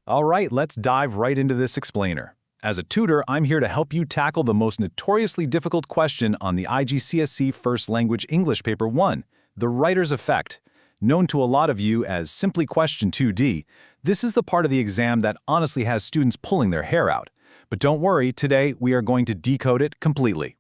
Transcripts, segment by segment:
All right, let's dive right into this explainer. As a tutor, I'm here to help you tackle the most notoriously difficult question on the IGCSE First Language English Paper 1, the writer's effect. Known to a lot of you as simply question 2D, this is the part of the exam that honestly has students pulling their hair out. But don't worry, today we are going to decode it completely.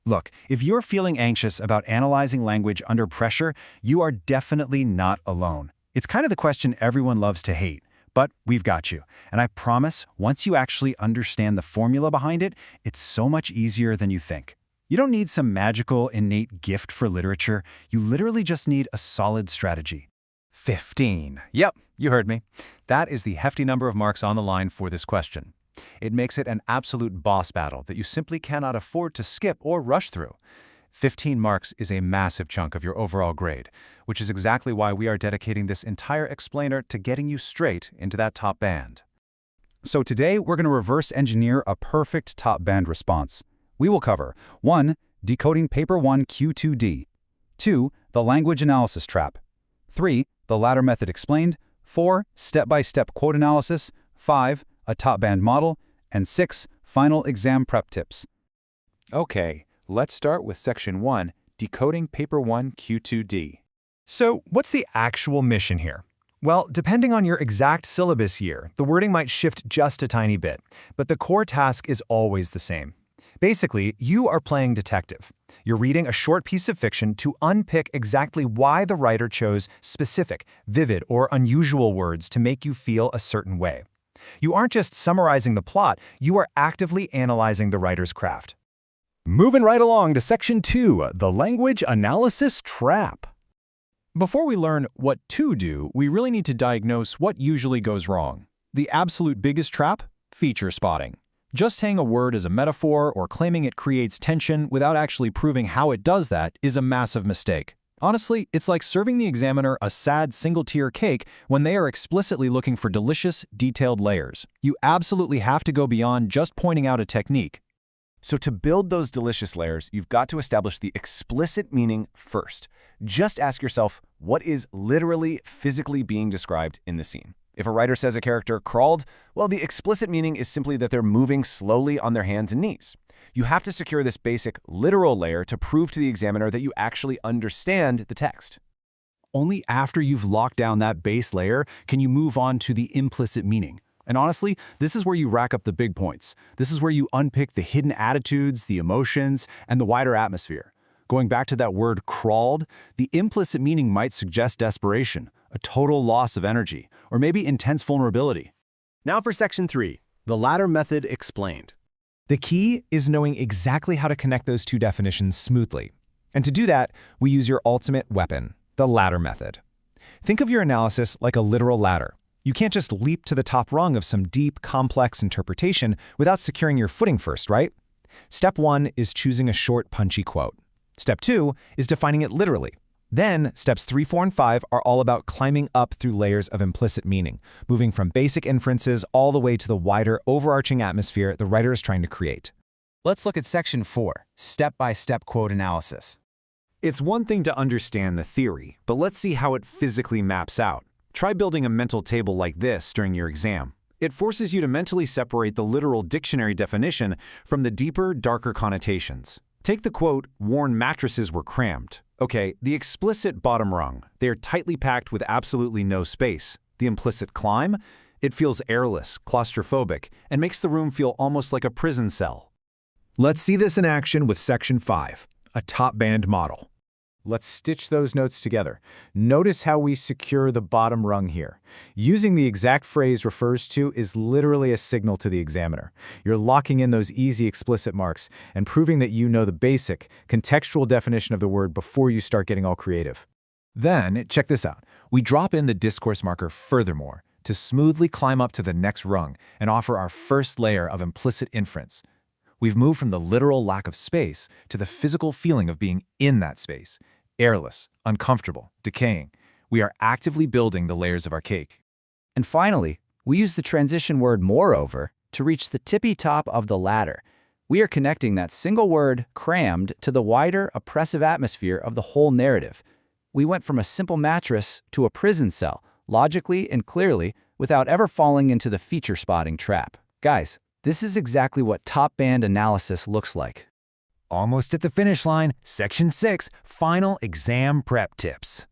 Look, if you're feeling anxious about analyzing language under pressure, you are definitely not alone. It's kind of the question everyone loves to hate, but we've got you. And I promise, once you actually understand the formula behind it, it's so much easier than you think. You don't need some magical, innate gift for literature. You literally just need a solid strategy. 15. Yep, you heard me. That is the hefty number of marks on the line for this question. It makes it an absolute boss battle that you simply cannot afford to skip or rush through. 15 marks is a massive chunk of your overall grade, which is exactly why we are dedicating this entire explainer to getting you straight into that top band. So today, we're going to reverse engineer a perfect top band response. We will cover 1. Decoding Paper 1 Q2D, 2. The language analysis trap, 3. The ladder method explained, 4. Step-by-step quote analysis, 5. A top band model, and 6. Final exam prep tips. Okay, let's start with Section 1, Decoding Paper 1 Q2D. So, what's the actual mission here? Well, depending on your exact syllabus year, the wording might shift just a tiny bit, but the core task is always the same. Basically, you are playing detective. You're reading a short piece of fiction to unpick exactly why the writer chose specific, vivid, or unusual words to make you feel a certain way. You aren't just summarizing the plot, you are actively analyzing the writer's craft. Moving right along to Section 2, the language analysis trap. Before we learn what to do, we really need to diagnose what usually goes wrong. The absolute biggest trap? Feature spotting. Just saying a word as a metaphor or claiming it creates tension without actually proving how it does that is a massive mistake. Honestly, it's like serving the examiner a sad single-tier cake when they are explicitly looking for delicious, detailed layers. You absolutely have to go beyond just pointing out a technique. So to build those delicious layers, you've got to establish the explicit meaning first. Just ask yourself, what is literally physically being described in the scene? If a writer says a character crawled, well, the explicit meaning is simply that they're moving slowly on their hands and knees. You have to secure this basic literal layer to prove to the examiner that you actually understand the text. Only after you've locked down that base layer can you move on to the implicit meaning. And honestly, this is where you rack up the big points. This is where you unpick the hidden attitudes, the emotions, and the wider atmosphere. Going back to that word crawled, the implicit meaning might suggest desperation, a total loss of energy, or maybe intense vulnerability. Now for Section 3, the ladder method explained. The key is knowing exactly how to connect those two definitions smoothly. And to do that, we use your ultimate weapon, the ladder method. Think of your analysis like a literal ladder. You can't just leap to the top rung of some deep, complex interpretation without securing your footing first, right? Step 1 is choosing a short, punchy quote. Step 2 is defining it literally. Then, steps 3, 4, and 5 are all about climbing up through layers of implicit meaning, moving from basic inferences all the way to the wider, overarching atmosphere the writer is trying to create. Let's look at Section 4, Step-by-step quote analysis. It's one thing to understand the theory, but let's see how it physically maps out. Try building a mental table like this during your exam. It forces you to mentally separate the literal dictionary definition from the deeper, darker connotations. Take the quote, "Worn mattresses were crammed." Okay, the explicit bottom rung. They are tightly packed with absolutely no space. The implicit climb? It feels airless, claustrophobic, and makes the room feel almost like a prison cell. Let's see this in action with Section 5, a top band model. Let's stitch those notes together. Notice how we secure the bottom rung here. Using the exact phrase refers to is literally a signal to the examiner. You're locking in those easy explicit marks and proving that you know the basic, contextual definition of the word before you start getting all creative. Then, check this out. We drop in the discourse marker furthermore to smoothly climb up to the next rung and offer our first layer of implicit inference. We've moved from the literal lack of space to the physical feeling of being in that space. Airless, uncomfortable, decaying. We are actively building the layers of our cake. And finally, we use the transition word moreover to reach the tippy top of the ladder. We are connecting that single word, crammed, to the wider, oppressive atmosphere of the whole narrative. We went from a simple mattress to a prison cell, logically and clearly, without ever falling into the feature spotting trap. Guys, this is exactly what top band analysis looks like. Almost at the finish line, Section 6, Final Exam Prep Tips.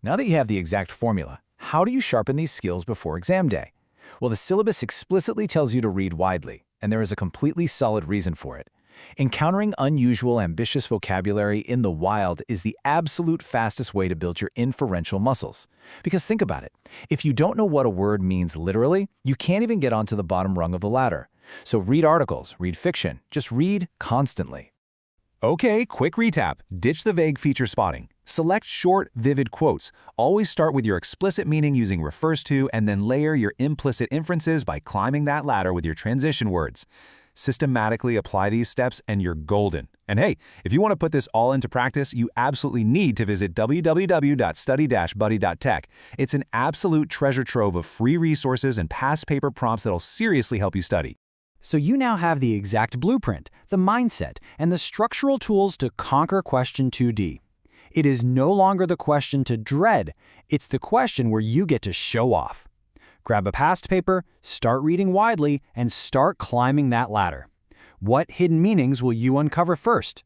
Now that you have the exact formula, how do you sharpen these skills before exam day? Well, the syllabus explicitly tells you to read widely, and there is a completely solid reason for it. Encountering unusual, ambitious vocabulary in the wild is the absolute fastest way to build your inferential muscles. Because think about it, if you don't know what a word means literally, you can't even get onto the bottom rung of the ladder. So read articles, read fiction, just read constantly. Okay, quick recap. Ditch the vague feature spotting. Select short, vivid quotes. Always start with your explicit meaning using refers to, and then layer your implicit inferences by climbing that ladder with your transition words. Systematically apply these steps and you're golden. And hey, if you want to put this all into practice, you absolutely need to visit www.study-buddy.tech. It's an absolute treasure trove of free resources and past paper prompts that'll seriously help you study. So you now have the exact blueprint, the mindset, and the structural tools to conquer question 2D. It is no longer the question to dread, it's the question where you get to show off. Grab a past paper, start reading widely, and start climbing that ladder. What hidden meanings will you uncover first?